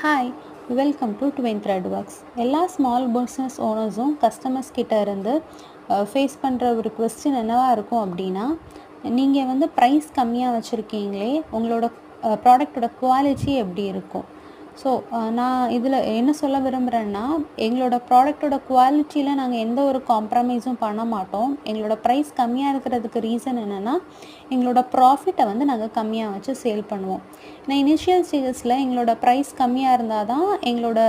Hi, welcome to twin thread works. எல்லா small business ஓனர்ஸும் customers கிட்ட இருந்து ஃபேஸ் பண்ணுற ஒரு கொஸ்டின் என்னவாக இருக்கும் அப்படின்னா, நீங்கள் வந்து ப்ரைஸ் கம்மியாக வச்சுருக்கீங்களே, உங்களோட ப்ராடக்டோட குவாலிட்டி எப்படி இருக்கும்? ஸோ நான் இதில் என்ன சொல்ல விரும்புகிறேன்னா, எங்களோட ப்ராடக்டோட குவாலிட்டியில் நாங்கள் எந்த ஒரு காம்ப்ரமைஸும் பண்ண மாட்டோம். எங்களோட ப்ரைஸ் கம்மியாக இருக்கிறதுக்கு ரீசன் என்னென்னா, எங்களோட ப்ராஃபிட்டை வந்து நாங்கள் கம்மியாக வச்சு சேல் பண்ணுவோம். ஏன்னா இனிஷியல் ஸ்டேஜஸில் எங்களோட ப்ரைஸ் கம்மியாக இருந்தால் தான் எங்களோட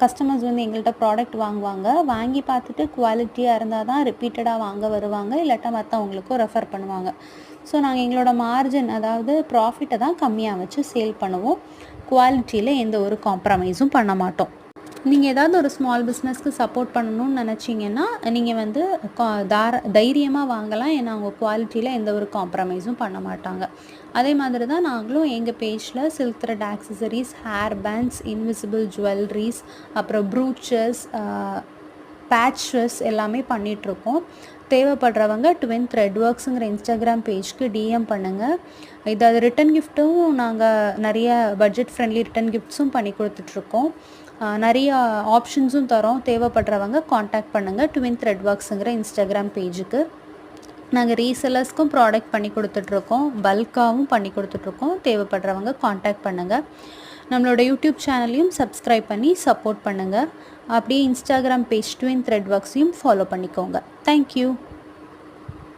கஸ்டமர்ஸ் வந்து எங்கள்கிட்ட ப்ராடக்ட் வாங்குவாங்க. வாங்கி பார்த்துட்டு குவாலிட்டியாக இருந்தால் தான் ரிப்பீட்டடாக வாங்க வருவாங்க, இல்லாட்டா மற்றவங்களுக்கும் ரெஃபர் பண்ணுவாங்க. ஸோ நாங்கள் எங்களோட மார்ஜின், அதாவது ப்ராஃபிட்டை தான் கம்மியாக வச்சு சேல் பண்ணுவோம். குவாலிட்டியில் எந்த ஒரு காம்ப்ரமைஸும் பண்ண மாட்டோம். நீங்கள் ஏதாவது ஒரு ஸ்மால் பிஸ்னஸ்க்கு சப்போர்ட் பண்ணணும்னு நினச்சிங்கன்னா, நீங்கள் வந்து தைரியமாக வாங்கலாம். ஏன்னா அவங்க குவாலிட்டியில் எந்த ஒரு காம்ப்ரமைஸும் பண்ண மாட்டாங்க. அதே மாதிரி தான் நாங்களும் எங்கள் பேஜில் silk thread accessories, hair pants, invisible jewelleries, அப்புறம் ப்ரூச்சஸ், பேட்சஸ் எல்லாமே பண்ணிகிட்ருக்கோம். தேவைப்படுறவங்க ட்வின் த்ரெட் ஒர்க்ஸுங்கிற இன்ஸ்டாகிராம் பேஜ்க்கு டிஎம் பண்ணுங்கள். அது ரிட்டன் கிஃப்ட்டும் நாங்கள் நிறைய பட்ஜெட் ஃப்ரெண்ட்லி ரிட்டன் கிஃப்ட்ஸும் பண்ணி கொடுத்துட்ருக்கோம். நிறைய ஆப்ஷன்ஸும் தரோம். தேவைப்படுறவங்க காண்டாக்ட் பண்ணுங்கள் ட்வின் த்ரெட் ஒர்க்ஸுங்கிற இன்ஸ்டாகிராம் பேஜுக்கு. நாங்கள் ரீசெல்லர்ஸ்க்கும் ப்ராடக்ட் பண்ணி கொடுத்துட்ருக்கோம், பல்காகவும் பண்ணி கொடுத்துட்ருக்கோம். தேவைப்படுறவங்க காண்டாக்ட் பண்ணுங்கள். நம்மளோட யூடியூப் சேனலையும் சப்ஸ்கிரைப் பண்ணி சப்போர்ட் பண்ணுங்கள். அப்படியே இன்ஸ்டாகிராம் பேஜ் ட்வின் த்ரெட் ஒர்க்ஸையும் ஃபாலோ பண்ணிக்கோங்க. தேங்க்யூ.